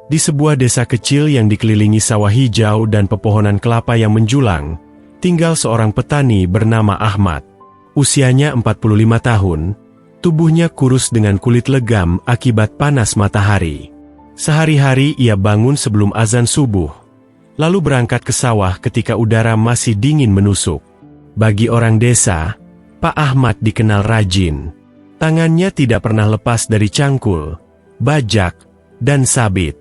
Di sebuah desa kecil yang dikelilingi sawah hijau dan pepohonan kelapa yang menjulang, tinggal seorang petani bernama Ahmad. Usianya 45 tahun, tubuhnya kurus dengan kulit legam akibat panas matahari. Sehari-hari ia bangun sebelum azan subuh, lalu berangkat ke sawah ketika udara masih dingin menusuk. Bagi orang desa, Pak Ahmad dikenal rajin. Tangannya tidak pernah lepas dari cangkul, bajak, dan sabit.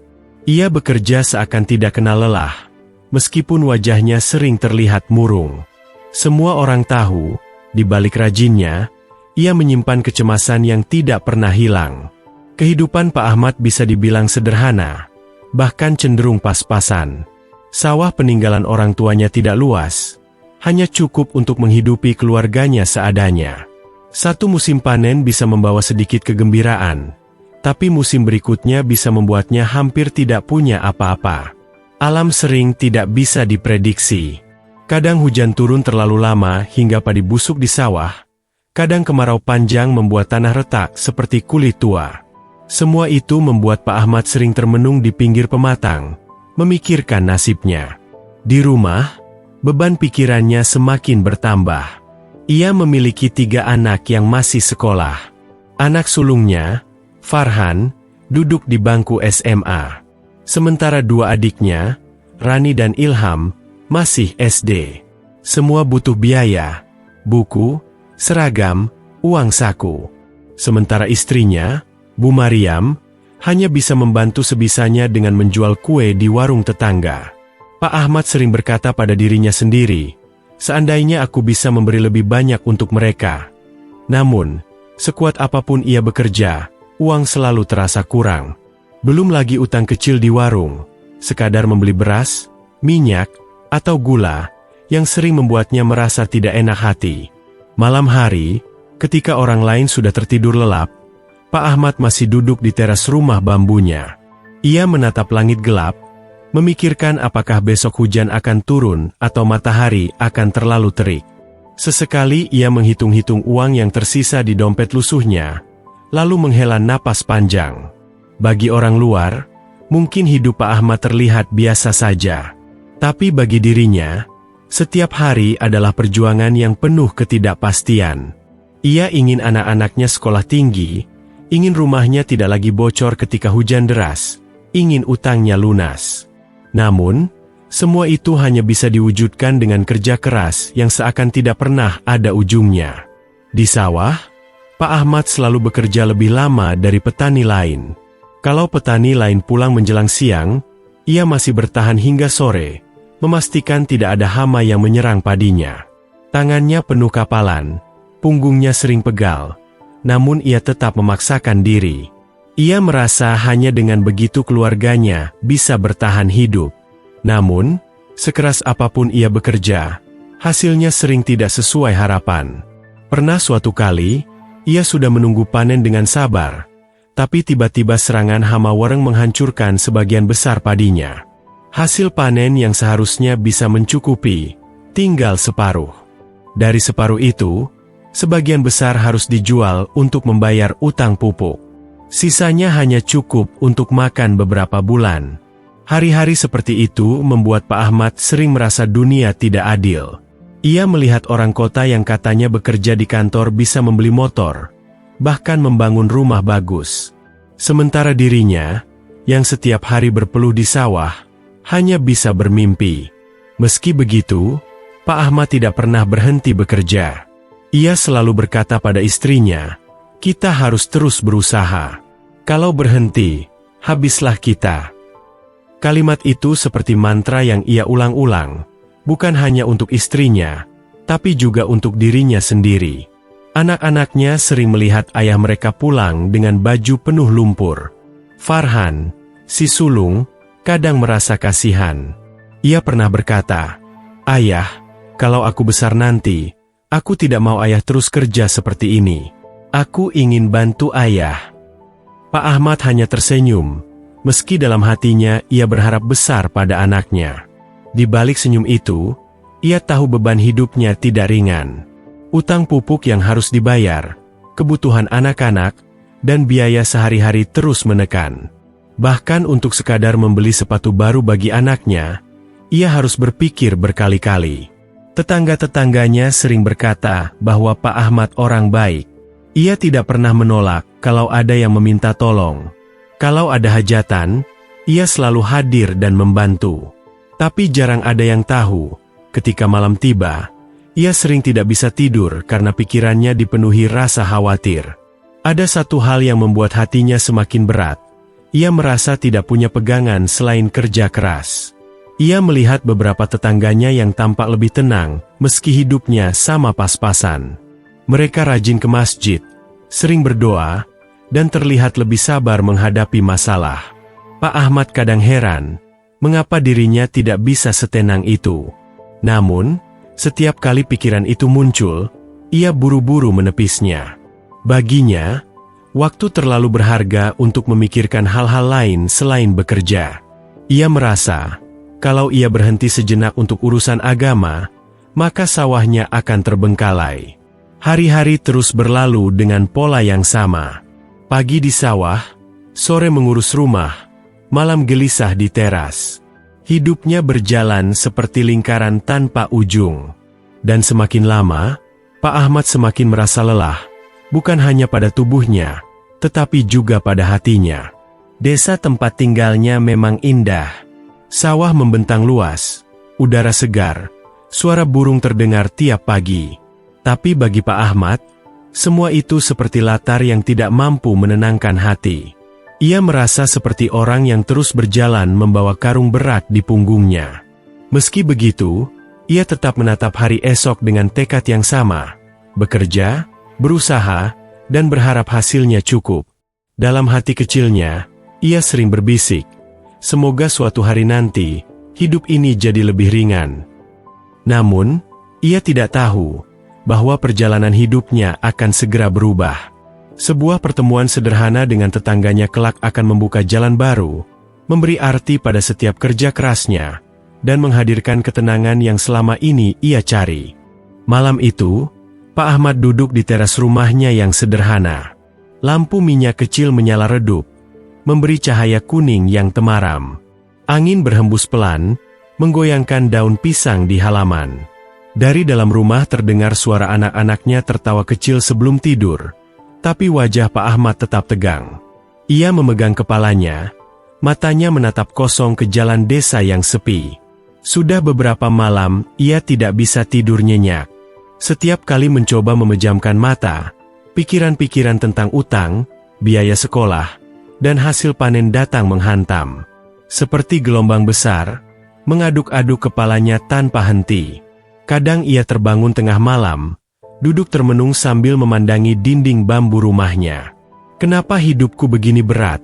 Ia bekerja seakan tidak kenal lelah, meskipun wajahnya sering terlihat murung. Semua orang tahu, di balik rajinnya, ia menyimpan kecemasan yang tidak pernah hilang. Kehidupan Pak Ahmad bisa dibilang sederhana, bahkan cenderung pas-pasan. Sawah peninggalan orang tuanya tidak luas, hanya cukup untuk menghidupi keluarganya seadanya. Satu musim panen bisa membawa sedikit kegembiraan, tapi musim berikutnya bisa membuatnya hampir tidak punya apa-apa. Alam sering tidak bisa diprediksi. Kadang hujan turun terlalu lama hingga padi busuk di sawah, kadang kemarau panjang membuat tanah retak seperti kulit tua. Semua itu membuat Pak Ahmad sering termenung di pinggir pematang, memikirkan nasibnya. Di rumah, beban pikirannya semakin bertambah. Ia memiliki 3 anak yang masih sekolah. Anak sulungnya, Farhan, duduk di bangku SMA. Sementara 2 adiknya, Rani dan Ilham, masih SD. Semua butuh biaya, buku, seragam, uang saku. Sementara istrinya, Bu Mariam, hanya bisa membantu sebisanya dengan menjual kue di warung tetangga. Pak Ahmad sering berkata pada dirinya sendiri, seandainya aku bisa memberi lebih banyak untuk mereka. Namun, sekuat apapun ia bekerja, uang selalu terasa kurang. Belum lagi utang kecil di warung, sekadar membeli beras, minyak, atau gula, yang sering membuatnya merasa tidak enak hati. Malam hari, ketika orang lain sudah tertidur lelap, Pak Ahmad masih duduk di teras rumah bambunya. Ia menatap langit gelap, memikirkan apakah besok hujan akan turun atau matahari akan terlalu terik. Sesekali ia menghitung-hitung uang yang tersisa di dompet lusuhnya, lalu menghela napas panjang. Bagi orang luar, mungkin hidup Pak Ahmad terlihat biasa saja. Tapi bagi dirinya, setiap hari adalah perjuangan yang penuh ketidakpastian. Ia ingin anak-anaknya sekolah tinggi, ingin rumahnya tidak lagi bocor ketika hujan deras, ingin utangnya lunas. Namun, semua itu hanya bisa diwujudkan dengan kerja keras yang seakan tidak pernah ada ujungnya. Di sawah, Pak Ahmad selalu bekerja lebih lama dari petani lain. Kalau petani lain pulang menjelang siang, ia masih bertahan hingga sore, memastikan tidak ada hama yang menyerang padinya. Tangannya penuh kapalan, punggungnya sering pegal, namun ia tetap memaksakan diri. Ia merasa hanya dengan begitu keluarganya bisa bertahan hidup. Namun, sekeras apapun ia bekerja, hasilnya sering tidak sesuai harapan. Pernah suatu kali, ia sudah menunggu panen dengan sabar, tapi tiba-tiba serangan hama wereng menghancurkan sebagian besar padinya. Hasil panen yang seharusnya bisa mencukupi, tinggal separuh. Dari separuh itu, sebagian besar harus dijual untuk membayar utang pupuk. Sisanya hanya cukup untuk makan beberapa bulan. Hari-hari seperti itu membuat Pak Ahmad sering merasa dunia tidak adil. Ia melihat orang kota yang katanya bekerja di kantor bisa membeli motor, bahkan membangun rumah bagus. Sementara dirinya, yang setiap hari berpeluh di sawah, hanya bisa bermimpi. Meski begitu, Pak Ahmad tidak pernah berhenti bekerja. Ia selalu berkata pada istrinya, "Kita harus terus berusaha. Kalau berhenti, habislah kita." Kalimat itu seperti mantra yang ia ulang-ulang, bukan hanya untuk istrinya, tapi juga untuk dirinya sendiri. Anak-anaknya sering melihat ayah mereka pulang dengan baju penuh lumpur. Farhan, si sulung, kadang merasa kasihan. Ia pernah berkata, "Ayah, kalau aku besar nanti, aku tidak mau ayah terus kerja seperti ini. Aku ingin bantu ayah." Pak Ahmad hanya tersenyum, meski dalam hatinya ia berharap besar pada anaknya. Di balik senyum itu, ia tahu beban hidupnya tidak ringan. Utang pupuk yang harus dibayar, kebutuhan anak-anak, dan biaya sehari-hari terus menekan. Bahkan untuk sekadar membeli sepatu baru bagi anaknya, ia harus berpikir berkali-kali. Tetangga-tetangganya sering berkata bahwa Pak Ahmad orang baik. Ia tidak pernah menolak kalau ada yang meminta tolong. Kalau ada hajatan, ia selalu hadir dan membantu. Tapi jarang ada yang tahu, ketika malam tiba, ia sering tidak bisa tidur karena pikirannya dipenuhi rasa khawatir. Ada satu hal yang membuat hatinya semakin berat. Ia merasa tidak punya pegangan selain kerja keras. Ia melihat beberapa tetangganya yang tampak lebih tenang, meski hidupnya sama pas-pasan. Mereka rajin ke masjid, sering berdoa, dan terlihat lebih sabar menghadapi masalah. Pak Ahmad kadang heran, mengapa dirinya tidak bisa setenang itu. Namun, setiap kali pikiran itu muncul, ia buru-buru menepisnya. Baginya, waktu terlalu berharga untuk memikirkan hal-hal lain selain bekerja. Ia merasa, kalau ia berhenti sejenak untuk urusan agama, maka sawahnya akan terbengkalai. Hari-hari terus berlalu dengan pola yang sama. Pagi di sawah, sore mengurus rumah, malam gelisah di teras. Hidupnya berjalan seperti lingkaran tanpa ujung. Dan semakin lama, Pak Ahmad semakin merasa lelah, bukan hanya pada tubuhnya, tetapi juga pada hatinya. Desa tempat tinggalnya memang indah. Sawah membentang luas, udara segar, suara burung terdengar tiap pagi. Tapi bagi Pak Ahmad, semua itu seperti latar yang tidak mampu menenangkan hati. Ia merasa seperti orang yang terus berjalan membawa karung berat di punggungnya. Meski begitu, ia tetap menatap hari esok dengan tekad yang sama, bekerja, berusaha, dan berharap hasilnya cukup. Dalam hati kecilnya, ia sering berbisik, semoga suatu hari nanti, hidup ini jadi lebih ringan. Namun, ia tidak tahu bahwa perjalanan hidupnya akan segera berubah. Sebuah pertemuan sederhana dengan tetangganya kelak akan membuka jalan baru, memberi arti pada setiap kerja kerasnya, dan menghadirkan ketenangan yang selama ini ia cari. Malam itu, Pak Ahmad duduk di teras rumahnya yang sederhana. Lampu minyak kecil menyala redup, memberi cahaya kuning yang temaram. Angin berhembus pelan, menggoyangkan daun pisang di halaman. Dari dalam rumah terdengar suara anak-anaknya tertawa kecil sebelum tidur, tapi wajah Pak Ahmad tetap tegang. Ia memegang kepalanya, matanya menatap kosong ke jalan desa yang sepi. Sudah beberapa malam, ia tidak bisa tidur nyenyak. Setiap kali mencoba memejamkan mata, pikiran-pikiran tentang utang, biaya sekolah, dan hasil panen datang menghantam. Seperti gelombang besar, mengaduk-aduk kepalanya tanpa henti. Kadang ia terbangun tengah malam, duduk termenung sambil memandangi dinding bambu rumahnya. "Kenapa hidupku begini berat?"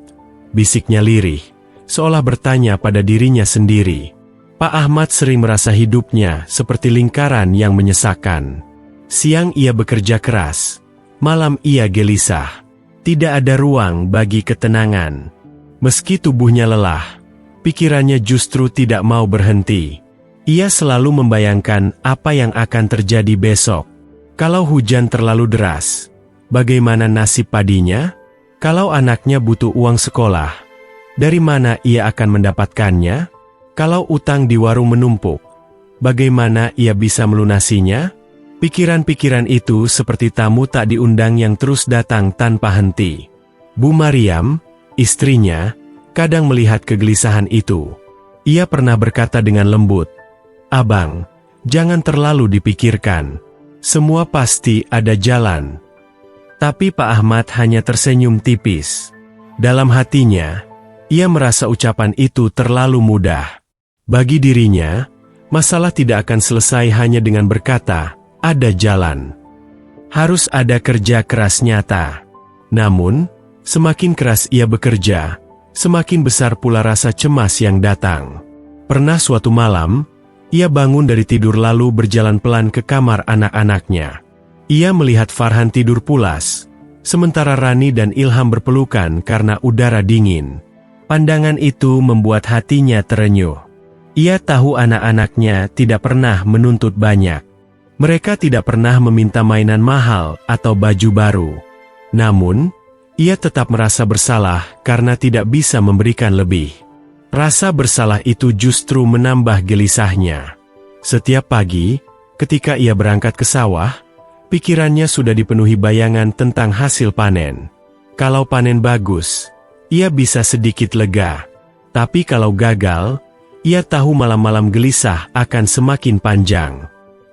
bisiknya lirih, seolah bertanya pada dirinya sendiri. Pak Ahmad sering merasa hidupnya seperti lingkaran yang menyesakkan. Siang ia bekerja keras, malam ia gelisah. Tidak ada ruang bagi ketenangan. Meski tubuhnya lelah, pikirannya justru tidak mau berhenti. Ia selalu membayangkan apa yang akan terjadi besok. Kalau hujan terlalu deras, bagaimana nasib padinya? Kalau anaknya butuh uang sekolah, dari mana ia akan mendapatkannya? Kalau utang di warung menumpuk, bagaimana ia bisa melunasinya? Pikiran-pikiran itu seperti tamu tak diundang yang terus datang tanpa henti. Bu Mariam, istrinya, kadang melihat kegelisahan itu. Ia pernah berkata dengan lembut, "Abang, jangan terlalu dipikirkan. Semua pasti ada jalan." Tapi Pak Ahmad hanya tersenyum tipis. Dalam hatinya, ia merasa ucapan itu terlalu mudah. Bagi dirinya, masalah tidak akan selesai hanya dengan berkata, "Ada jalan." Harus ada kerja keras nyata. Namun, semakin keras ia bekerja, semakin besar pula rasa cemas yang datang. Pernah suatu malam, ia bangun dari tidur lalu berjalan pelan ke kamar anak-anaknya. Ia melihat Farhan tidur pulas, sementara Rani dan Ilham berpelukan karena udara dingin. Pandangan itu membuat hatinya terenyuh. Ia tahu anak-anaknya tidak pernah menuntut banyak. Mereka tidak pernah meminta mainan mahal atau baju baru. Namun, ia tetap merasa bersalah karena tidak bisa memberikan lebih. Rasa bersalah itu justru menambah gelisahnya. Setiap pagi, ketika ia berangkat ke sawah, pikirannya sudah dipenuhi bayangan tentang hasil panen. Kalau panen bagus, ia bisa sedikit lega. Tapi kalau gagal, ia tahu malam-malam gelisah akan semakin panjang.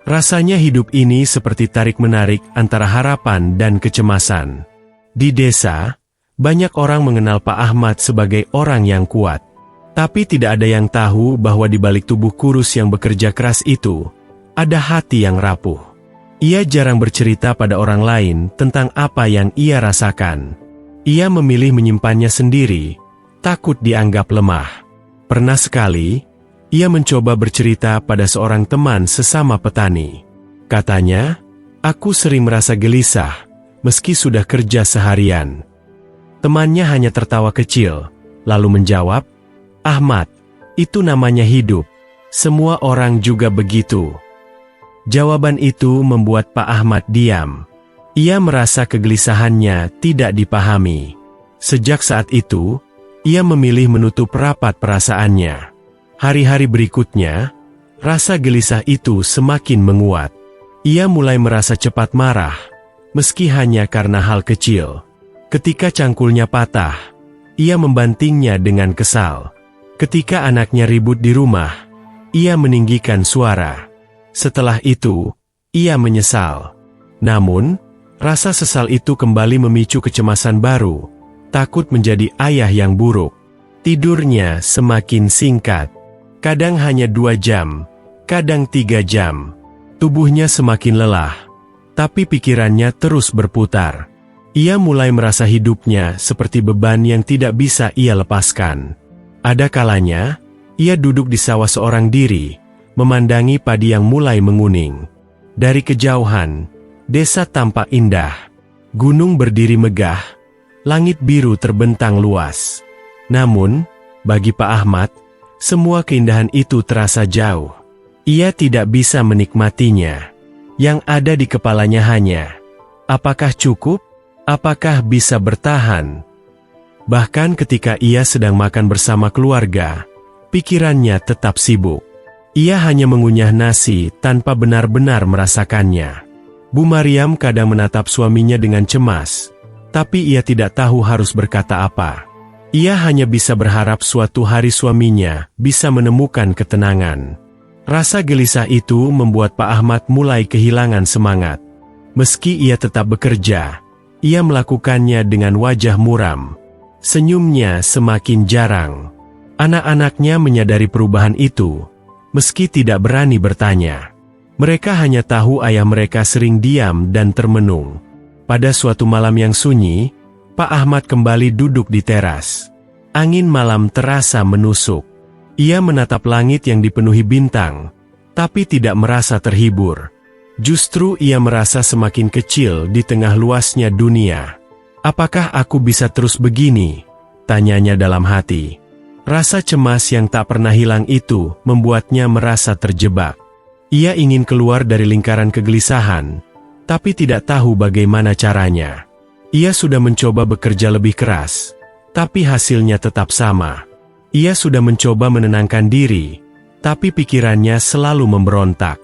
Rasanya hidup ini seperti tarik-menarik antara harapan dan kecemasan. Di desa, banyak orang mengenal Pak Ahmad sebagai orang yang kuat. Tapi tidak ada yang tahu bahwa di balik tubuh kurus yang bekerja keras itu, ada hati yang rapuh. Ia jarang bercerita pada orang lain tentang apa yang ia rasakan. Ia memilih menyimpannya sendiri, takut dianggap lemah. Pernah sekali, ia mencoba bercerita pada seorang teman sesama petani. Katanya, "Aku sering merasa gelisah, meski sudah kerja seharian." Temannya hanya tertawa kecil, lalu menjawab, "Ahmad, itu namanya hidup. Semua orang juga begitu." Jawaban itu membuat Pak Ahmad diam. Ia merasa kegelisahannya tidak dipahami. Sejak saat itu, ia memilih menutup rapat perasaannya. Hari-hari berikutnya, rasa gelisah itu semakin menguat. Ia mulai merasa cepat marah, meski hanya karena hal kecil. Ketika cangkulnya patah, ia membantingnya dengan kesal. Ketika anaknya ribut di rumah, ia meninggikan suara. Setelah itu, ia menyesal. Namun, rasa sesal itu kembali memicu kecemasan baru, takut menjadi ayah yang buruk. Tidurnya semakin singkat. Kadang hanya 2 jam, kadang 3 jam. Tubuhnya semakin lelah, tapi pikirannya terus berputar. Ia mulai merasa hidupnya seperti beban yang tidak bisa ia lepaskan. Ada kalanya, ia duduk di sawah seorang diri, memandangi padi yang mulai menguning. Dari kejauhan, desa tampak indah. Gunung berdiri megah, langit biru terbentang luas. Namun, bagi Pak Ahmad, semua keindahan itu terasa jauh. Ia tidak bisa menikmatinya. Yang ada di kepalanya hanya, apakah cukup? Apakah bisa bertahan? Bahkan ketika ia sedang makan bersama keluarga, pikirannya tetap sibuk. Ia hanya mengunyah nasi tanpa benar-benar merasakannya. Bu Mariam kadang menatap suaminya dengan cemas, tapi ia tidak tahu harus berkata apa. Ia hanya bisa berharap suatu hari suaminya bisa menemukan ketenangan. Rasa gelisah itu membuat Pak Ahmad mulai kehilangan semangat. Meski ia tetap bekerja, ia melakukannya dengan wajah muram. Senyumnya semakin jarang. Anak-anaknya menyadari perubahan itu, meski tidak berani bertanya. Mereka hanya tahu ayah mereka sering diam dan termenung. Pada suatu malam yang sunyi, Pak Ahmad kembali duduk di teras. Angin malam terasa menusuk. Ia menatap langit yang dipenuhi bintang, tapi tidak merasa terhibur. Justru ia merasa semakin kecil di tengah luasnya dunia. "Apakah aku bisa terus begini?" tanyanya dalam hati. Rasa cemas yang tak pernah hilang itu membuatnya merasa terjebak. Ia ingin keluar dari lingkaran kegelisahan, tapi tidak tahu bagaimana caranya. Ia sudah mencoba bekerja lebih keras, tapi hasilnya tetap sama. Ia sudah mencoba menenangkan diri, tapi pikirannya selalu memberontak.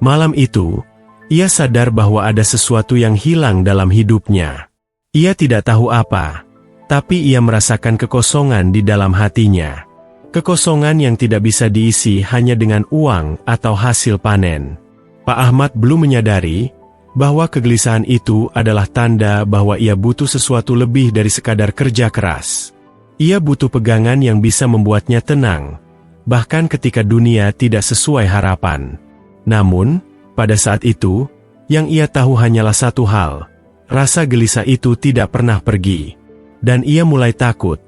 Malam itu, ia sadar bahwa ada sesuatu yang hilang dalam hidupnya. Ia tidak tahu apa, tapi ia merasakan kekosongan di dalam hatinya. Kekosongan yang tidak bisa diisi hanya dengan uang atau hasil panen. Pak Ahmad belum menyadari bahwa kegelisahan itu adalah tanda bahwa ia butuh sesuatu lebih dari sekadar kerja keras. Ia butuh pegangan yang bisa membuatnya tenang, bahkan ketika dunia tidak sesuai harapan. Namun, pada saat itu, yang ia tahu hanyalah satu hal, rasa gelisah itu tidak pernah pergi. Dan ia mulai takut,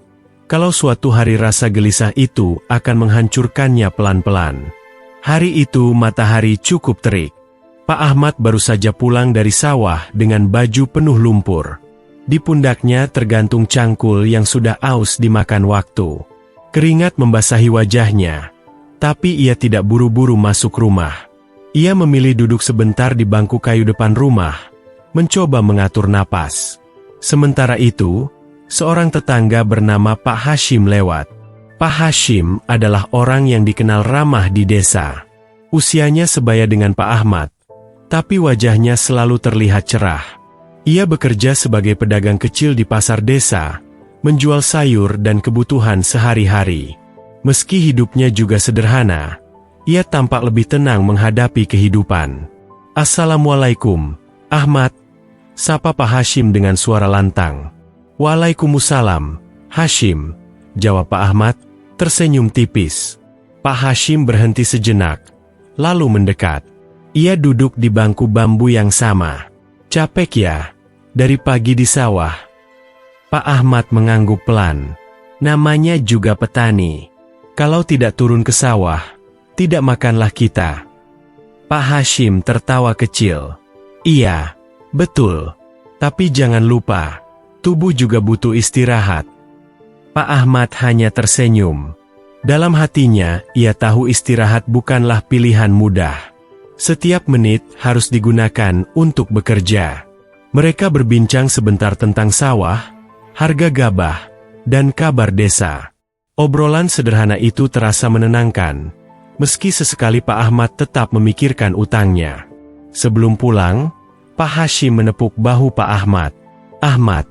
kalau suatu hari rasa gelisah itu akan menghancurkannya pelan-pelan. Hari itu matahari cukup terik. Pak Ahmad baru saja pulang dari sawah dengan baju penuh lumpur. Di pundaknya tergantung cangkul yang sudah aus dimakan waktu. Keringat membasahi wajahnya, tapi ia tidak buru-buru masuk rumah. Ia memilih duduk sebentar di bangku kayu depan rumah, mencoba mengatur napas. Sementara itu, seorang tetangga bernama Pak Hashim lewat. Pak Hashim adalah orang yang dikenal ramah di desa. Usianya sebaya dengan Pak Ahmad, tapi wajahnya selalu terlihat cerah. Ia bekerja sebagai pedagang kecil di pasar desa, menjual sayur dan kebutuhan sehari-hari. Meski hidupnya juga sederhana, ia tampak lebih tenang menghadapi kehidupan. "Assalamualaikum, Ahmad," sapa Pak Hashim dengan suara lantang. "Waalaikumsalam, Hashim," jawab Pak Ahmad, tersenyum tipis. Pak Hashim berhenti sejenak, lalu mendekat. Ia duduk di bangku bambu yang sama. "Capek ya, dari pagi di sawah?" Pak Ahmad mengangguk pelan. Namanya juga petani. Kalau tidak turun ke sawah, tidak makanlah kita. Pak Hashim tertawa kecil. "Iya, betul. Tapi jangan lupa, tubuh juga butuh istirahat." Pak Ahmad hanya tersenyum. Dalam hatinya, ia tahu istirahat bukanlah pilihan mudah. Setiap menit harus digunakan untuk bekerja. Mereka berbincang sebentar tentang sawah, harga gabah, dan kabar desa. Obrolan sederhana itu terasa menenangkan, meski sesekali Pak Ahmad tetap memikirkan utangnya. Sebelum pulang, Pak Hashim menepuk bahu Pak Ahmad. "Ahmad,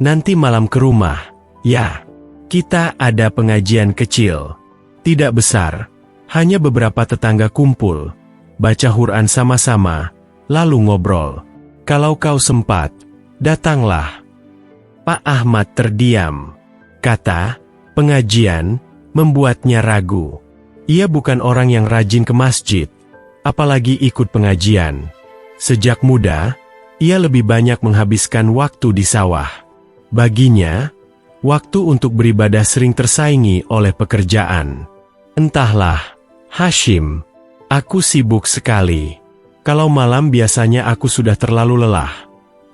nanti malam ke rumah, ya. Kita ada pengajian kecil. Tidak besar, hanya beberapa tetangga kumpul, baca Quran sama-sama, lalu ngobrol. Kalau kau sempat, datanglah." Pak Ahmad terdiam. Kata pengajian membuatnya ragu. Ia bukan orang yang rajin ke masjid, apalagi ikut pengajian. Sejak muda, ia lebih banyak menghabiskan waktu di sawah. Baginya, waktu untuk beribadah sering tersaingi oleh pekerjaan. "Entahlah, Hashim, aku sibuk sekali. Kalau malam biasanya aku sudah terlalu lelah,"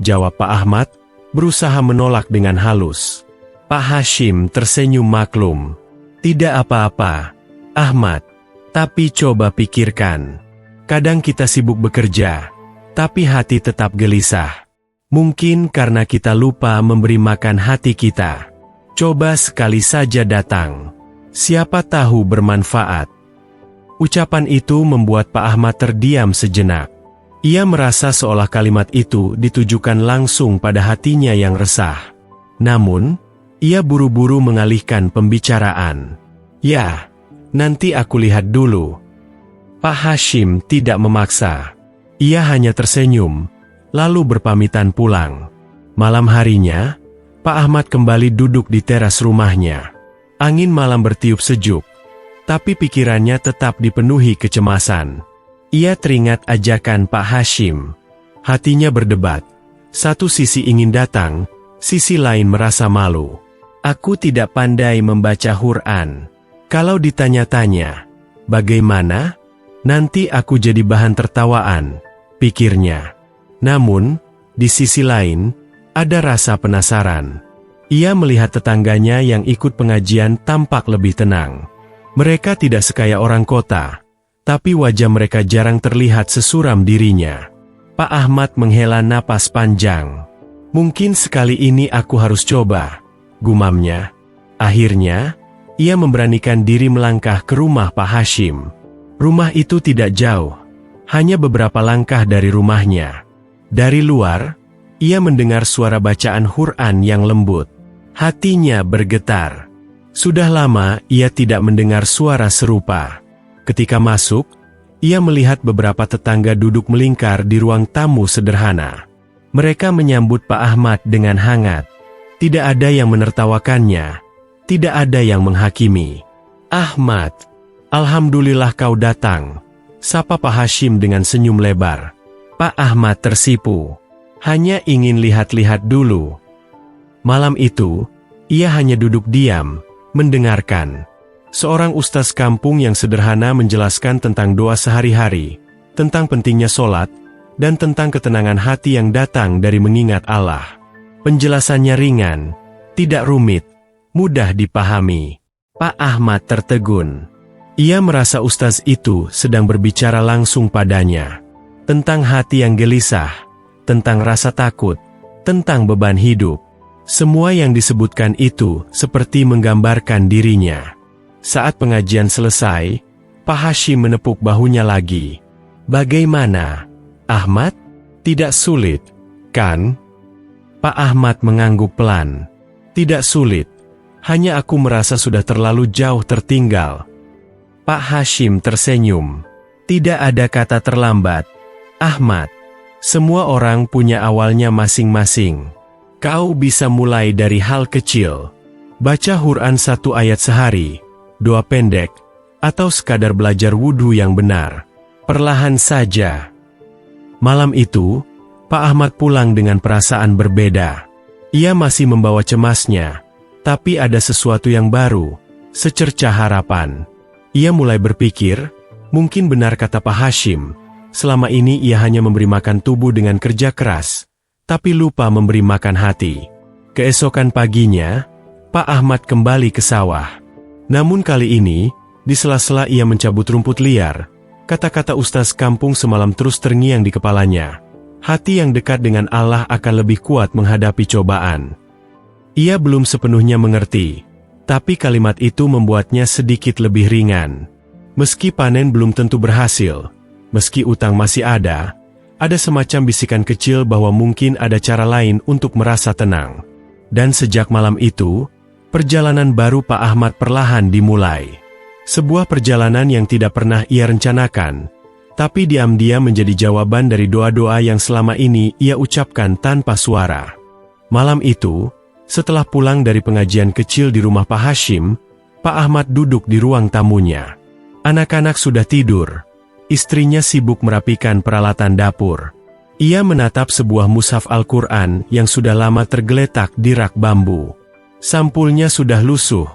jawab Pak Ahmad, berusaha menolak dengan halus. Pak Hashim tersenyum maklum. "Tidak apa-apa, Ahmad. Tapi coba pikirkan. Kadang kita sibuk bekerja, tapi hati tetap gelisah. Mungkin karena kita lupa memberi makan hati kita. Coba sekali saja datang. Siapa tahu bermanfaat." Ucapan itu membuat Pak Ahmad terdiam sejenak. Ia merasa seolah kalimat itu ditujukan langsung pada hatinya yang resah. Namun, ia buru-buru mengalihkan pembicaraan. "Ya, nanti aku lihat dulu." Pak Hashim tidak memaksa. Ia hanya tersenyum, lalu berpamitan pulang. Malam harinya, Pak Ahmad kembali duduk di teras rumahnya. Angin malam bertiup sejuk, tapi pikirannya tetap dipenuhi kecemasan. Ia teringat ajakan Pak Hashim. Hatinya berdebat. Satu sisi ingin datang, sisi lain merasa malu. "Aku tidak pandai membaca Quran. Kalau ditanya-tanya, bagaimana? Nanti aku jadi bahan tertawaan," pikirnya. Namun, di sisi lain, ada rasa penasaran. Ia melihat tetangganya yang ikut pengajian tampak lebih tenang. Mereka tidak sekaya orang kota, tapi wajah mereka jarang terlihat sesuram dirinya. Pak Ahmad menghela napas panjang. "Mungkin sekali ini aku harus coba," gumamnya. Akhirnya, ia memberanikan diri melangkah ke rumah Pak Hashim. Rumah itu tidak jauh, hanya beberapa langkah dari rumahnya. Dari luar, ia mendengar suara bacaan Quran yang lembut. Hatinya bergetar. Sudah lama ia tidak mendengar suara serupa. Ketika masuk, ia melihat beberapa tetangga duduk melingkar di ruang tamu sederhana. Mereka menyambut Pak Ahmad dengan hangat. Tidak ada yang menertawakannya, tidak ada yang menghakimi. "Ahmad, alhamdulillah kau datang," sapa Pak Hashim dengan senyum lebar. Pak Ahmad tersipu, hanya ingin lihat-lihat dulu. Malam itu, ia hanya duduk diam, mendengarkan. Seorang ustaz kampung yang sederhana menjelaskan tentang doa sehari-hari, tentang pentingnya sholat, dan tentang ketenangan hati yang datang dari mengingat Allah. Penjelasannya ringan, tidak rumit, mudah dipahami. Pak Ahmad tertegun. Ia merasa ustaz itu sedang berbicara langsung padanya. Tentang hati yang gelisah, tentang rasa takut, tentang beban hidup. Semua yang disebutkan itu seperti menggambarkan dirinya. Saat pengajian selesai, Pak Hashim menepuk bahunya lagi. Bagaimana, Ahmad? Tidak sulit, kan? Pak Ahmad mengangguk pelan. Tidak sulit, hanya aku merasa sudah terlalu jauh tertinggal. Pak Hashim tersenyum. Tidak ada kata terlambat, Ahmad. Semua orang punya awalnya masing-masing. Kau bisa mulai dari hal kecil. Baca Quran 1 ayat sehari, doa pendek, atau sekadar belajar wudhu yang benar. Perlahan saja. Malam itu, Pak Ahmad pulang dengan perasaan berbeda. Ia masih membawa cemasnya, tapi ada sesuatu yang baru, secercah harapan. Ia mulai berpikir, mungkin benar kata Pak Hashim, selama ini ia hanya memberi makan tubuh dengan kerja keras, tapi lupa memberi makan hati. Keesokan paginya, Pak Ahmad kembali ke sawah. Namun kali ini, di sela-sela ia mencabut rumput liar, kata-kata ustaz kampung semalam terus terngiang di kepalanya. Hati yang dekat dengan Allah akan lebih kuat menghadapi cobaan. Ia belum sepenuhnya mengerti, tapi kalimat itu membuatnya sedikit lebih ringan. Meski panen belum tentu berhasil, meski utang masih ada semacam bisikan kecil bahwa mungkin ada cara lain untuk merasa tenang. Dan sejak malam itu, perjalanan baru Pak Ahmad perlahan dimulai. Sebuah perjalanan yang tidak pernah ia rencanakan, tapi diam-diam menjadi jawaban dari doa-doa yang selama ini ia ucapkan tanpa suara. Malam itu, setelah pulang dari pengajian kecil di rumah Pak Hashim, Pak Ahmad duduk di ruang tamunya. Anak-anak sudah tidur. Istrinya sibuk merapikan peralatan dapur. Ia menatap sebuah mushaf Al-Quran yang sudah lama tergeletak di rak bambu. Sampulnya sudah lusuh.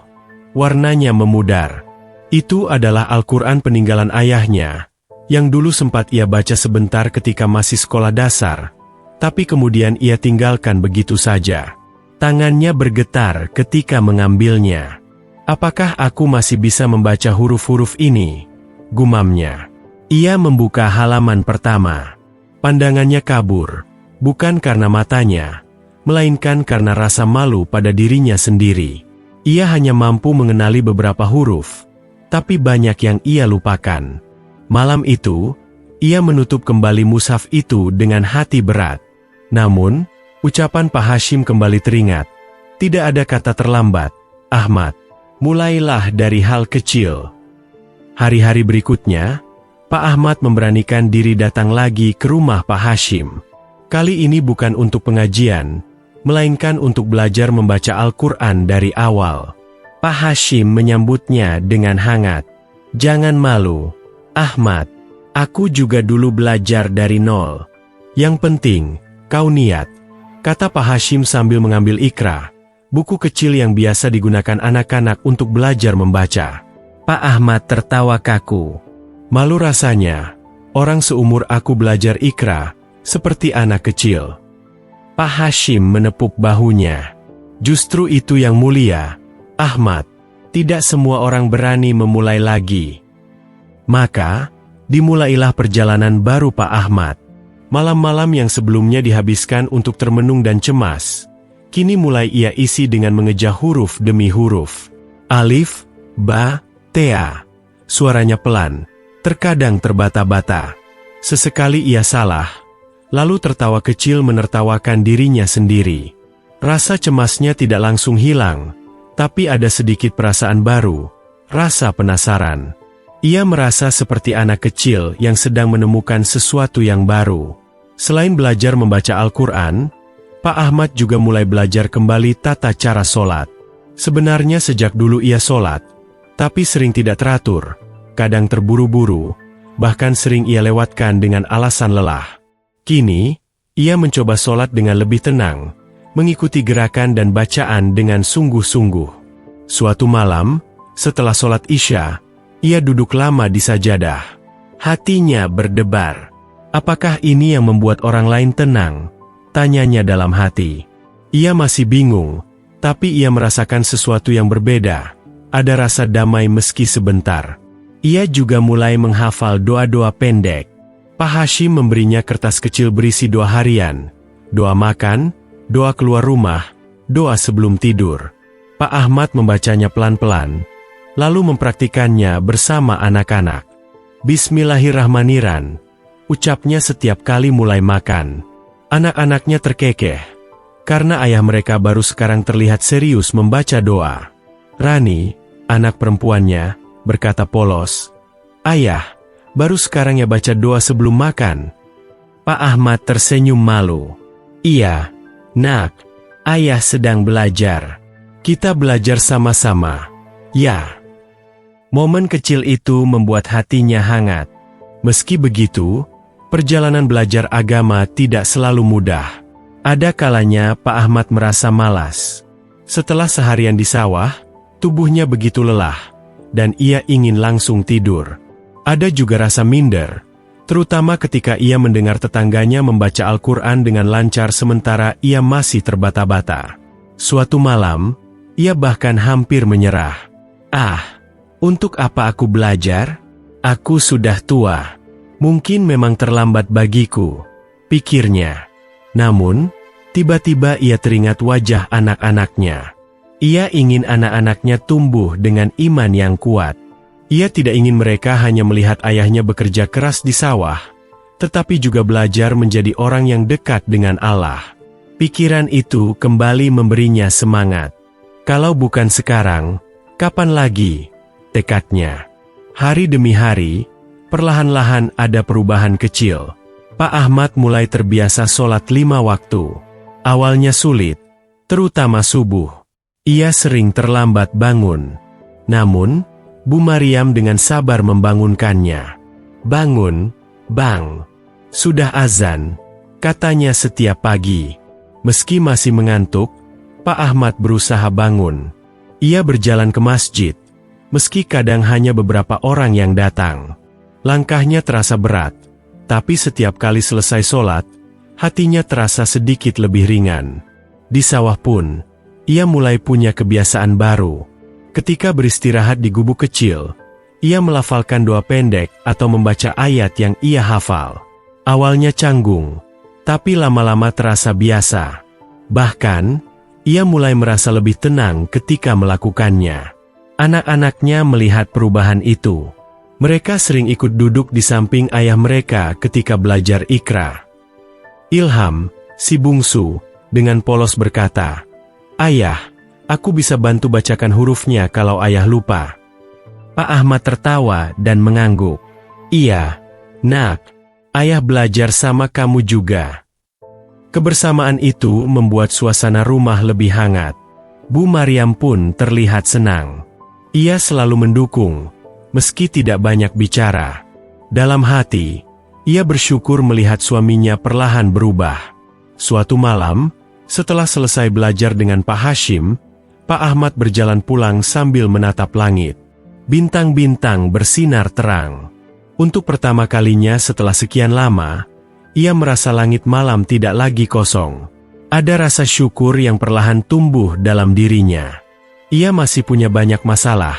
Warnanya memudar. Itu adalah Al-Quran peninggalan ayahnya, yang dulu sempat ia baca sebentar ketika masih sekolah dasar, tapi kemudian ia tinggalkan begitu saja. Tangannya bergetar ketika mengambilnya. Apakah aku masih bisa membaca huruf-huruf ini? Gumamnya. Ia membuka halaman pertama. Pandangannya kabur, bukan karena matanya, melainkan karena rasa malu pada dirinya sendiri. Ia hanya mampu mengenali beberapa huruf, tapi banyak yang ia lupakan. Malam itu, ia menutup kembali mushaf itu dengan hati berat. Namun, ucapan Pak Hashim kembali teringat. Tidak ada kata terlambat, Ahmad. Mulailah dari hal kecil. Hari-hari berikutnya, Pak Ahmad memberanikan diri datang lagi ke rumah Pak Hashim. Kali ini bukan untuk pengajian, melainkan untuk belajar membaca Al-Quran dari awal. Pak Hashim menyambutnya dengan hangat. Jangan malu, Ahmad. Aku juga dulu belajar dari nol. Yang penting, kau niat, kata Pak Hashim sambil mengambil Iqra, buku kecil yang biasa digunakan anak-anak untuk belajar membaca. Pak Ahmad tertawa kaku. Malu rasanya, orang seumur aku belajar Iqra, seperti anak kecil. Pak Hashim menepuk bahunya. Justru itu yang mulia, Ahmad. Tidak semua orang berani memulai lagi. Maka, dimulailah perjalanan baru Pak Ahmad. Malam-malam yang sebelumnya dihabiskan untuk termenung dan cemas, kini mulai ia isi dengan mengeja huruf demi huruf. Alif, ba, tea. Suaranya pelan, terkadang terbata-bata. Sesekali ia salah, lalu tertawa kecil menertawakan dirinya sendiri. Rasa cemasnya tidak langsung hilang, tapi ada sedikit perasaan baru, rasa penasaran. Ia merasa seperti anak kecil yang sedang menemukan sesuatu yang baru. Selain belajar membaca Al-Quran, Pak Ahmad juga mulai belajar kembali tata cara sholat. Sebenarnya sejak dulu ia sholat, tapi sering tidak teratur, kadang terburu-buru, bahkan sering ia lewatkan dengan alasan lelah. Kini, ia mencoba sholat dengan lebih tenang, mengikuti gerakan dan bacaan dengan sungguh-sungguh. Suatu malam, setelah sholat Isya, ia duduk lama di sajadah. Hatinya berdebar. Apakah ini yang membuat orang lain tenang? Tanyanya dalam hati. Ia masih bingung, tapi ia merasakan sesuatu yang berbeda. Ada rasa damai meski sebentar. Ia juga mulai menghafal doa-doa pendek. Pak Hashim memberinya kertas kecil berisi doa harian, doa makan, doa keluar rumah, doa sebelum tidur. Pak Ahmad membacanya pelan-pelan, lalu mempraktikannya bersama anak-anak. Bismillahirrahmanirrahim, ucapnya setiap kali mulai makan. Anak-anaknya terkekeh, karena ayah mereka baru sekarang terlihat serius membaca doa. Rani, anak perempuannya, berkata polos, "Ayah, baru sekarang ya baca doa sebelum makan." Pak Ahmad tersenyum malu. "Iya, nak, ayah sedang belajar. Kita belajar sama-sama, ya." Momen kecil itu membuat hatinya hangat. Meski begitu, perjalanan belajar agama tidak selalu mudah. Ada kalanya Pak Ahmad merasa malas. Setelah seharian di sawah, tubuhnya begitu lelah, dan ia ingin langsung tidur. Ada juga rasa minder, terutama ketika ia mendengar tetangganya membaca Al-Quran dengan lancar sementara ia masih terbata-bata. Suatu malam, ia bahkan hampir menyerah. Untuk apa aku belajar? Aku sudah tua. Mungkin memang terlambat bagiku, pikirnya. Namun, tiba-tiba ia teringat wajah anak-anaknya. Ia ingin anak-anaknya tumbuh dengan iman yang kuat. Ia tidak ingin mereka hanya melihat ayahnya bekerja keras di sawah, tetapi juga belajar menjadi orang yang dekat dengan Allah. Pikiran itu kembali memberinya semangat. Kalau bukan sekarang, kapan lagi? Tekadnya. Hari demi hari, perlahan-lahan ada perubahan kecil. Pak Ahmad mulai terbiasa sholat 5 waktu. Awalnya sulit, terutama subuh. Ia sering terlambat bangun. Namun, Bu Mariam dengan sabar membangunkannya. "Bangun, Bang. Sudah azan," katanya setiap pagi. Meski masih mengantuk, Pak Ahmad berusaha bangun. Ia berjalan ke masjid, meski kadang hanya beberapa orang yang datang. Langkahnya terasa berat, tapi setiap kali selesai sholat, hatinya terasa sedikit lebih ringan. Di sawah pun, ia mulai punya kebiasaan baru. Ketika beristirahat di gubuk kecil, ia melafalkan doa pendek atau membaca ayat yang ia hafal. Awalnya canggung, tapi lama-lama terasa biasa. Bahkan, ia mulai merasa lebih tenang ketika melakukannya. Anak-anaknya melihat perubahan itu. Mereka sering ikut duduk di samping ayah mereka ketika belajar Iqra. Ilham, si bungsu, dengan polos berkata, "Ayah, aku bisa bantu bacakan hurufnya kalau ayah lupa." Pak Ahmad tertawa dan mengangguk. "Iya, nak, ayah belajar sama kamu juga." Kebersamaan itu membuat suasana rumah lebih hangat. Bu Mariam pun terlihat senang. Ia selalu mendukung, meski tidak banyak bicara. Dalam hati, ia bersyukur melihat suaminya perlahan berubah. Suatu malam, setelah selesai belajar dengan Pak Hashim, Pak Ahmad berjalan pulang sambil menatap langit. Bintang-bintang bersinar terang. Untuk pertama kalinya setelah sekian lama, ia merasa langit malam tidak lagi kosong. Ada rasa syukur yang perlahan tumbuh dalam dirinya. Ia masih punya banyak masalah,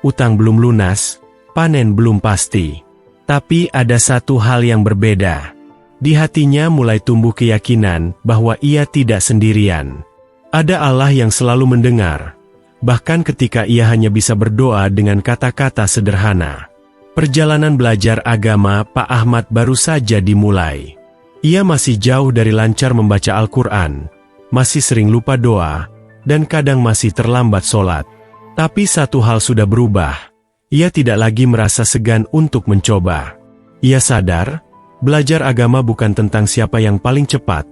utang belum lunas, panen belum pasti. Tapi ada satu hal yang berbeda. Di hatinya mulai tumbuh keyakinan bahwa ia tidak sendirian. Ada Allah yang selalu mendengar, bahkan ketika ia hanya bisa berdoa dengan kata-kata sederhana. Perjalanan belajar agama Pak Ahmad baru saja dimulai. Ia masih jauh dari lancar membaca Al-Quran, masih sering lupa doa, dan kadang masih terlambat sholat. Tapi satu hal sudah berubah. Ia tidak lagi merasa segan untuk mencoba. Ia sadar, belajar agama bukan tentang siapa yang paling cepat,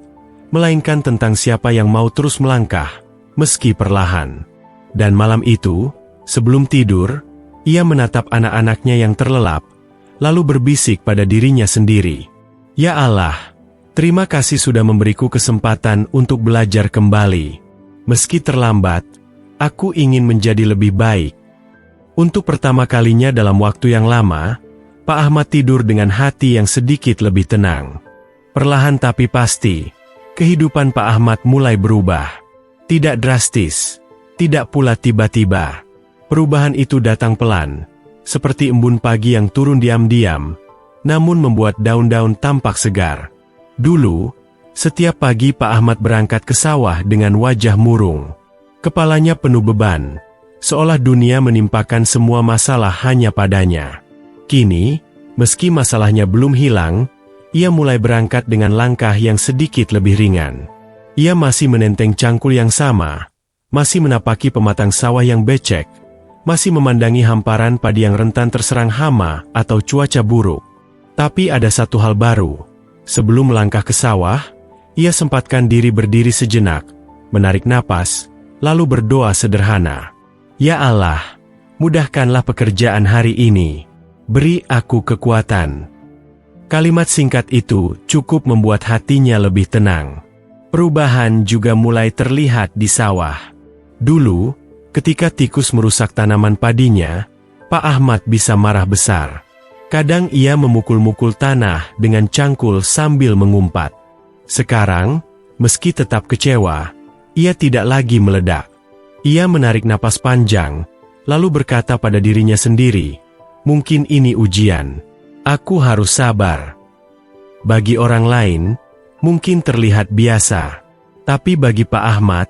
melainkan tentang siapa yang mau terus melangkah, meski perlahan. Dan malam itu, sebelum tidur, ia menatap anak-anaknya yang terlelap, lalu berbisik pada dirinya sendiri. "Ya Allah, terima kasih sudah memberiku kesempatan untuk belajar kembali. Meski terlambat, aku ingin menjadi lebih baik." Untuk pertama kalinya dalam waktu yang lama, Pak Ahmad tidur dengan hati yang sedikit lebih tenang. Perlahan tapi pasti, kehidupan Pak Ahmad mulai berubah. Tidak drastis, tidak pula tiba-tiba. Perubahan itu datang pelan, seperti embun pagi yang turun diam-diam, namun membuat daun-daun tampak segar. Dulu, Setiap pagi Pak Ahmad berangkat ke sawah dengan wajah murung. Kepalanya penuh beban, seolah dunia menimpakan semua masalah hanya padanya. Kini, meski masalahnya belum hilang, ia mulai berangkat dengan langkah yang sedikit lebih ringan. Ia masih menenteng cangkul yang sama, masih menapaki pematang sawah yang becek, masih memandangi hamparan padi yang rentan terserang hama atau cuaca buruk. Tapi ada satu hal baru. Sebelum melangkah ke sawah, ia sempatkan diri berdiri sejenak, menarik napas, lalu berdoa sederhana. Ya Allah, mudahkanlah pekerjaan hari ini. Beri aku kekuatan. Kalimat singkat itu cukup membuat hatinya lebih tenang. Perubahan juga mulai terlihat di sawah. Dulu, ketika tikus merusak tanaman padinya, Pak Ahmad bisa marah besar. Kadang ia memukul-mukul tanah dengan cangkul sambil mengumpat. Sekarang, meski tetap kecewa, ia tidak lagi meledak. Ia menarik napas panjang, lalu berkata pada dirinya sendiri, mungkin ini ujian. Aku harus sabar. Bagi orang lain, mungkin terlihat biasa. Tapi bagi Pak Ahmad,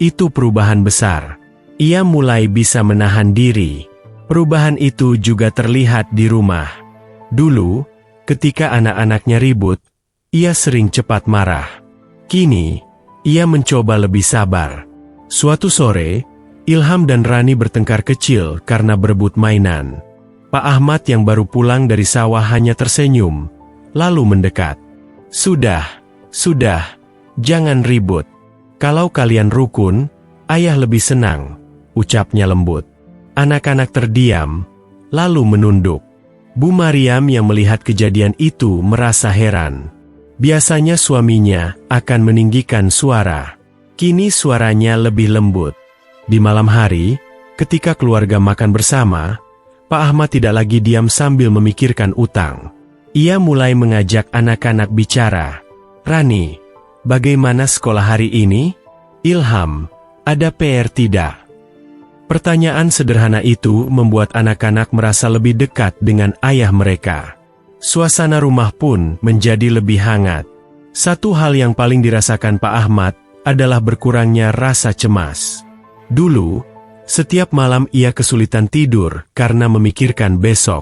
itu perubahan besar. Ia mulai bisa menahan diri. Perubahan itu juga terlihat di rumah. Dulu, ketika anak-anaknya ribut, ia sering cepat marah. Kini, ia mencoba lebih sabar. Suatu sore, Ilham dan Rani bertengkar kecil karena berebut mainan. Pak Ahmad yang baru pulang dari sawah hanya tersenyum, lalu mendekat. Sudah, jangan ribut. Kalau kalian rukun, ayah lebih senang, ucapnya lembut. Anak-anak terdiam, lalu menunduk. Bu Mariam yang melihat kejadian itu merasa heran. Biasanya suaminya akan meninggikan suara. Kini suaranya lebih lembut. Di malam hari, ketika keluarga makan bersama, Pak Ahmad tidak lagi diam sambil memikirkan utang. Ia mulai mengajak anak-anak bicara. Rani, bagaimana sekolah hari ini? Ilham, ada PR tidak? Pertanyaan sederhana itu membuat anak-anak merasa lebih dekat dengan ayah mereka. Suasana rumah pun menjadi lebih hangat. Satu hal yang paling dirasakan Pak Ahmad adalah berkurangnya rasa cemas. Dulu, setiap malam ia kesulitan tidur karena memikirkan besok.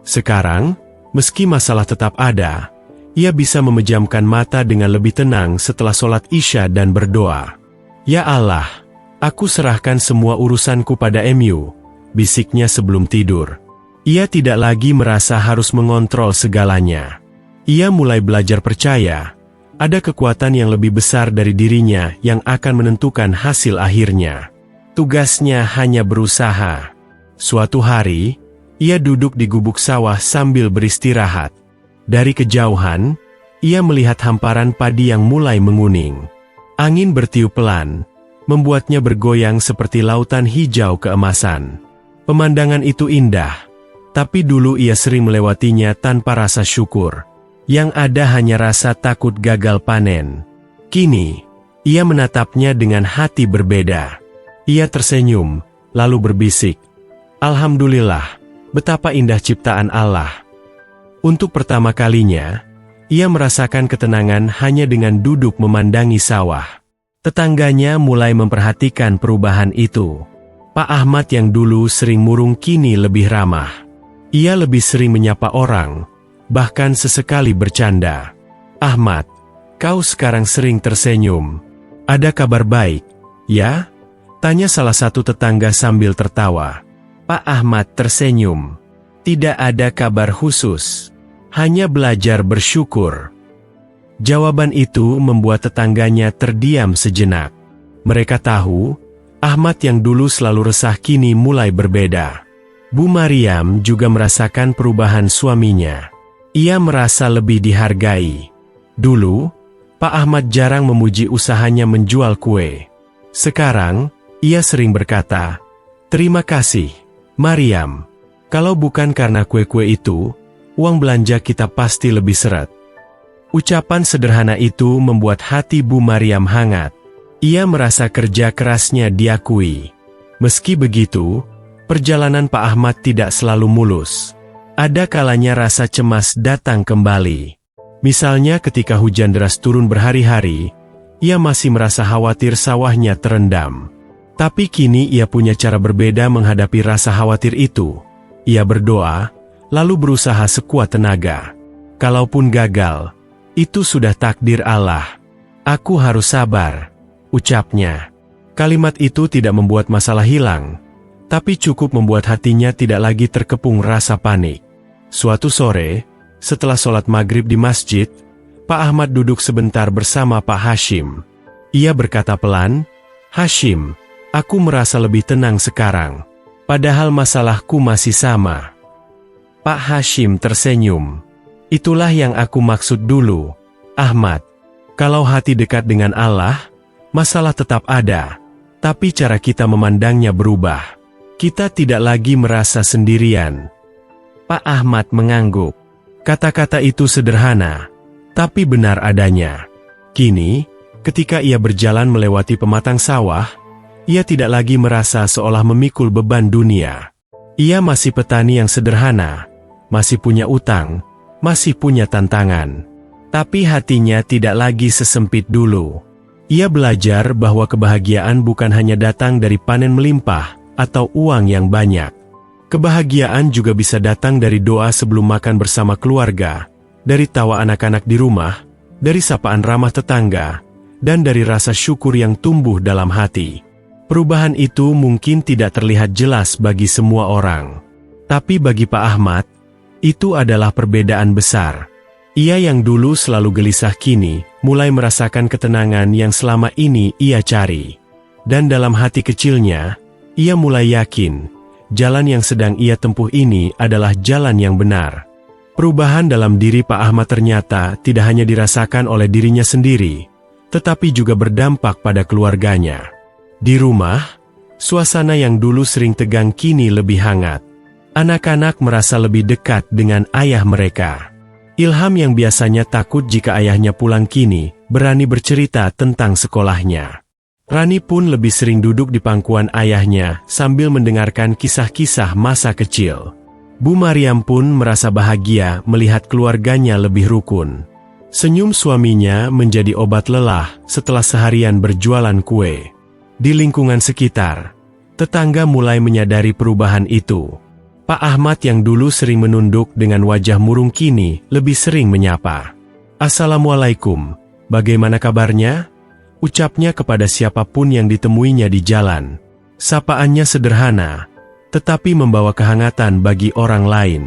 Sekarang, meski masalah tetap ada, ia bisa memejamkan mata dengan lebih tenang setelah sholat Isya dan berdoa. Ya Allah, aku serahkan semua urusanku pada MU, bisiknya sebelum tidur. Ia tidak lagi merasa harus mengontrol segalanya. Ia mulai belajar percaya, ada kekuatan yang lebih besar dari dirinya yang akan menentukan hasil akhirnya. Tugasnya hanya berusaha. Suatu hari, ia duduk di gubuk sawah sambil beristirahat. Dari kejauhan, ia melihat hamparan padi yang mulai menguning. Angin bertiup pelan, membuatnya bergoyang seperti lautan hijau keemasan. Pemandangan itu indah, tapi dulu ia sering melewatinya tanpa rasa syukur. Yang ada hanya rasa takut gagal panen. Kini, ia menatapnya dengan hati berbeda. Ia tersenyum, lalu berbisik, Alhamdulillah, betapa indah ciptaan Allah. Untuk pertama kalinya, ia merasakan ketenangan hanya dengan duduk memandangi sawah. Tetangganya mulai memperhatikan perubahan itu. Pak Ahmad yang dulu sering murung kini lebih ramah. Ia lebih sering menyapa orang, bahkan sesekali bercanda. Ahmad, kau sekarang sering tersenyum. Ada kabar baik, ya? Tanya salah satu tetangga sambil tertawa. Pak Ahmad tersenyum. Tidak ada kabar khusus. Hanya belajar bersyukur. Jawaban itu membuat tetangganya terdiam sejenak. Mereka tahu, Ahmad yang dulu selalu resah kini mulai berbeda. Bu Mariam juga merasakan perubahan suaminya. Ia merasa lebih dihargai. Dulu, Pak Ahmad jarang memuji usahanya menjual kue. Sekarang, ia sering berkata, "Terima kasih, Mariam. Kalau bukan karena kue-kue itu, uang belanja kita pasti lebih seret." Ucapan sederhana itu membuat hati Bu Mariam hangat. Ia merasa kerja kerasnya diakui. Meski begitu, perjalanan Pak Ahmad tidak selalu mulus. Ada kalanya rasa cemas datang kembali. Misalnya ketika hujan deras turun berhari-hari, ia masih merasa khawatir sawahnya terendam. Tapi kini ia punya cara berbeda menghadapi rasa khawatir itu. Ia berdoa, lalu berusaha sekuat tenaga. Kalaupun gagal, itu sudah takdir Allah. Aku harus sabar, ucapnya. Kalimat itu tidak membuat masalah hilang, tapi cukup membuat hatinya tidak lagi terkepung rasa panik. Suatu sore, setelah sholat maghrib di masjid, Pak Ahmad duduk sebentar bersama Pak Hashim. Ia berkata pelan, "Hashim, aku merasa lebih tenang sekarang, padahal masalahku masih sama." Pak Hashim tersenyum. "Itulah yang aku maksud dulu, Ahmad. Kalau hati dekat dengan Allah, masalah tetap ada, tapi cara kita memandangnya berubah. Kita tidak lagi merasa sendirian." Pak Ahmad mengangguk. Kata-kata itu sederhana, tapi benar adanya. Kini, ketika ia berjalan melewati pematang sawah, ia tidak lagi merasa seolah memikul beban dunia. Ia masih petani yang sederhana, masih punya utang, masih punya tantangan. Tapi hatinya tidak lagi sesempit dulu. Ia belajar bahwa kebahagiaan bukan hanya datang dari panen melimpah atau uang yang banyak. Kebahagiaan juga bisa datang dari doa sebelum makan bersama keluarga, dari tawa anak-anak di rumah, dari sapaan ramah tetangga, dan dari rasa syukur yang tumbuh dalam hati. Perubahan itu mungkin tidak terlihat jelas bagi semua orang. Tapi bagi Pak Ahmad, itu adalah perbedaan besar. Ia yang dulu selalu gelisah kini, mulai merasakan ketenangan yang selama ini ia cari. Dan dalam hati kecilnya, ia mulai yakin, jalan yang sedang ia tempuh ini adalah jalan yang benar. Perubahan dalam diri Pak Ahmad ternyata tidak hanya dirasakan oleh dirinya sendiri, tetapi juga berdampak pada keluarganya. Di rumah, suasana yang dulu sering tegang kini lebih hangat. Anak-anak merasa lebih dekat dengan ayah mereka. Ilham yang biasanya takut jika ayahnya pulang kini, berani bercerita tentang sekolahnya. Rani pun lebih sering duduk di pangkuan ayahnya sambil mendengarkan kisah-kisah masa kecil. Bu Mariam pun merasa bahagia melihat keluarganya lebih rukun. Senyum suaminya menjadi obat lelah setelah seharian berjualan kue. Di lingkungan sekitar, tetangga mulai menyadari perubahan itu. Pak Ahmad yang dulu sering menunduk dengan wajah murung kini lebih sering menyapa. "Assalamualaikum, bagaimana kabarnya?" ucapnya kepada siapapun yang ditemuinya di jalan. Sapaannya sederhana, tetapi membawa kehangatan bagi orang lain.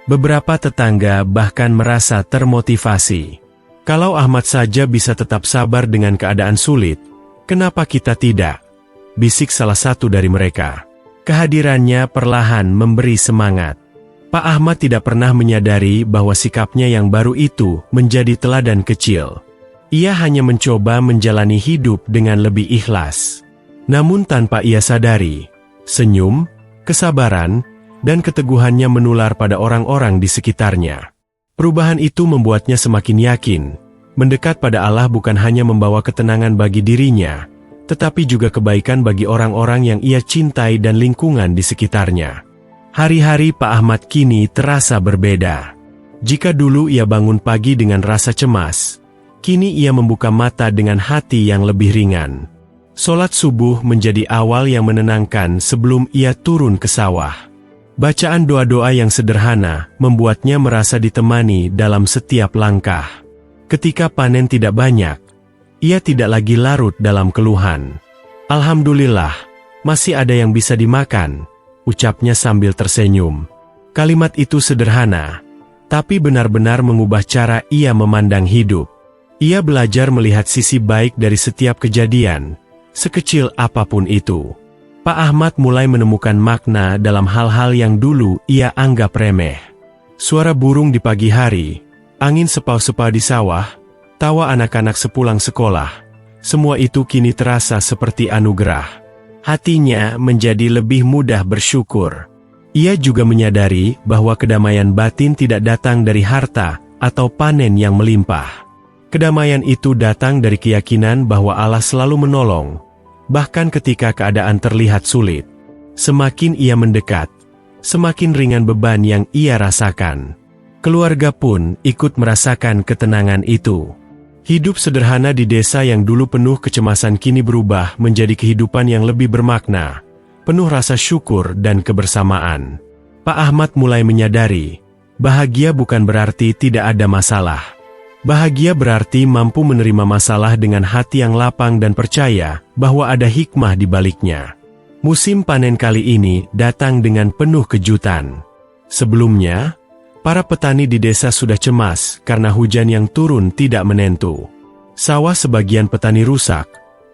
Beberapa tetangga bahkan merasa termotivasi. Kalau Ahmad saja bisa tetap sabar dengan keadaan sulit, kenapa kita tidak? Bisik salah satu dari mereka. Kehadirannya perlahan memberi semangat. Pak Ahmad tidak pernah menyadari bahwa sikapnya yang baru itu menjadi teladan kecil. Ia hanya mencoba menjalani hidup dengan lebih ikhlas. Namun tanpa ia sadari, senyum, kesabaran, dan keteguhannya menular pada orang-orang di sekitarnya. Perubahan itu membuatnya semakin yakin, mendekat pada Allah bukan hanya membawa ketenangan bagi dirinya, tetapi juga kebaikan bagi orang-orang yang ia cintai dan lingkungan di sekitarnya. Hari-hari Pak Ahmad kini terasa berbeda. Jika dulu ia bangun pagi dengan rasa cemas, kini ia membuka mata dengan hati yang lebih ringan. Sholat subuh menjadi awal yang menenangkan sebelum ia turun ke sawah. Bacaan doa-doa yang sederhana membuatnya merasa ditemani dalam setiap langkah. Ketika panen tidak banyak, ia tidak lagi larut dalam keluhan. "Alhamdulillah, masih ada yang bisa dimakan," ucapnya sambil tersenyum. Kalimat itu sederhana, tapi benar-benar mengubah cara ia memandang hidup. Ia belajar melihat sisi baik dari setiap kejadian, sekecil apapun itu. Pak Ahmad mulai menemukan makna dalam hal-hal yang dulu ia anggap remeh. Suara burung di pagi hari, angin sepau-sepau di sawah, tawa anak-anak sepulang sekolah, semua itu kini terasa seperti anugerah. Hatinya menjadi lebih mudah bersyukur. Ia juga menyadari bahwa kedamaian batin tidak datang dari harta atau panen yang melimpah. Kedamaian itu datang dari keyakinan bahwa Allah selalu menolong, bahkan ketika keadaan terlihat sulit. Semakin ia mendekat, semakin ringan beban yang ia rasakan. Keluarga pun ikut merasakan ketenangan itu. Hidup sederhana di desa yang dulu penuh kecemasan kini berubah menjadi kehidupan yang lebih bermakna, penuh rasa syukur dan kebersamaan. Pak Ahmad mulai menyadari, bahagia bukan berarti tidak ada masalah. Bahagia berarti mampu menerima masalah dengan hati yang lapang dan percaya bahwa ada hikmah di baliknya. Musim panen kali ini datang dengan penuh kejutan. Sebelumnya, para petani di desa sudah cemas karena hujan yang turun tidak menentu. Sawah sebagian petani rusak,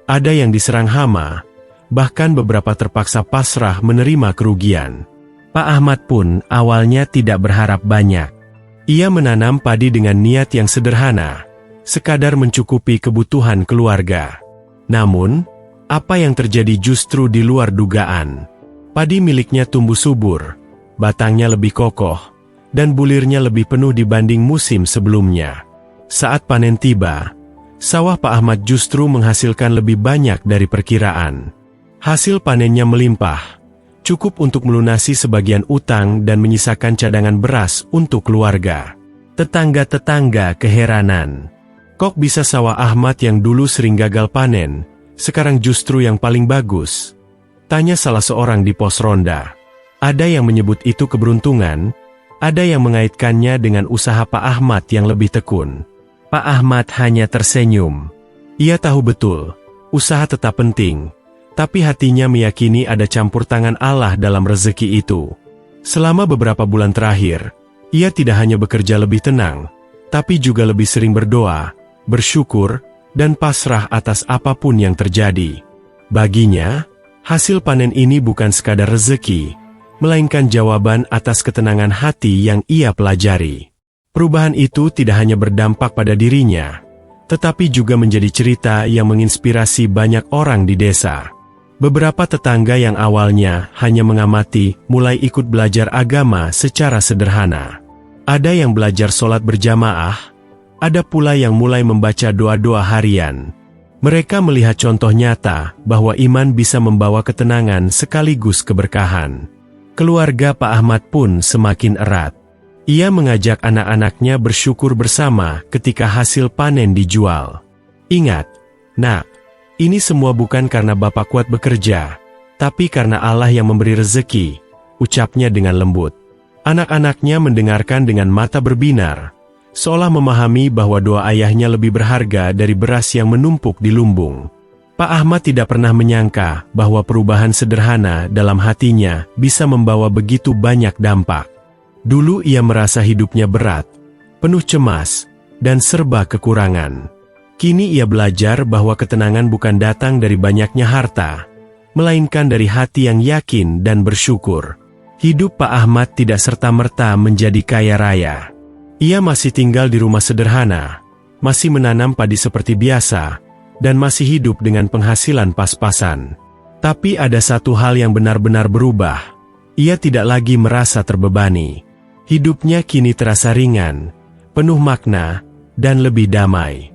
ada yang diserang hama, bahkan beberapa terpaksa pasrah menerima kerugian. Pak Ahmad pun awalnya tidak berharap banyak. Ia menanam padi dengan niat yang sederhana, sekadar mencukupi kebutuhan keluarga. Namun, apa yang terjadi justru di luar dugaan. Padi miliknya tumbuh subur, batangnya lebih kokoh, dan bulirnya lebih penuh dibanding musim sebelumnya. Saat panen tiba, sawah Pak Ahmad justru menghasilkan lebih banyak dari perkiraan. Hasil panennya melimpah, cukup untuk melunasi sebagian utang dan menyisakan cadangan beras untuk keluarga. Tetangga-tetangga keheranan. Kok bisa sawah Ahmad yang dulu sering gagal panen, sekarang justru yang paling bagus? Tanya salah seorang di pos ronda. Ada yang menyebut itu keberuntungan, ada yang mengaitkannya dengan usaha Pak Ahmad yang lebih tekun. Pak Ahmad hanya tersenyum. Ia tahu betul, usaha tetap penting, tapi hatinya meyakini ada campur tangan Allah dalam rezeki itu. Selama beberapa bulan terakhir, ia tidak hanya bekerja lebih tenang, tapi juga lebih sering berdoa, bersyukur, dan pasrah atas apapun yang terjadi. Baginya, hasil panen ini bukan sekadar rezeki, melainkan jawaban atas ketenangan hati yang ia pelajari. Perubahan itu tidak hanya berdampak pada dirinya, tetapi juga menjadi cerita yang menginspirasi banyak orang di desa. Beberapa tetangga yang awalnya hanya mengamati, mulai ikut belajar agama secara sederhana. Ada yang belajar sholat berjamaah, ada pula yang mulai membaca doa-doa harian. Mereka melihat contoh nyata bahwa iman bisa membawa ketenangan sekaligus keberkahan. Keluarga Pak Ahmad pun semakin erat. Ia mengajak anak-anaknya bersyukur bersama ketika hasil panen dijual. Ingat, nak, ini semua bukan karena Bapak kuat bekerja, tapi karena Allah yang memberi rezeki, ucapnya dengan lembut. Anak-anaknya mendengarkan dengan mata berbinar, seolah memahami bahwa doa ayahnya lebih berharga dari beras yang menumpuk di lumbung. Pak Ahmad tidak pernah menyangka bahwa perubahan sederhana dalam hatinya bisa membawa begitu banyak dampak. Dulu ia merasa hidupnya berat, penuh cemas, dan serba kekurangan. Kini ia belajar bahwa ketenangan bukan datang dari banyaknya harta, melainkan dari hati yang yakin dan bersyukur. Hidup Pak Ahmad tidak serta-merta menjadi kaya raya. Ia masih tinggal di rumah sederhana, masih menanam padi seperti biasa, dan masih hidup dengan penghasilan pas-pasan. Tapi ada satu hal yang benar-benar berubah. Ia tidak lagi merasa terbebani. Hidupnya kini terasa ringan, penuh makna, dan lebih damai.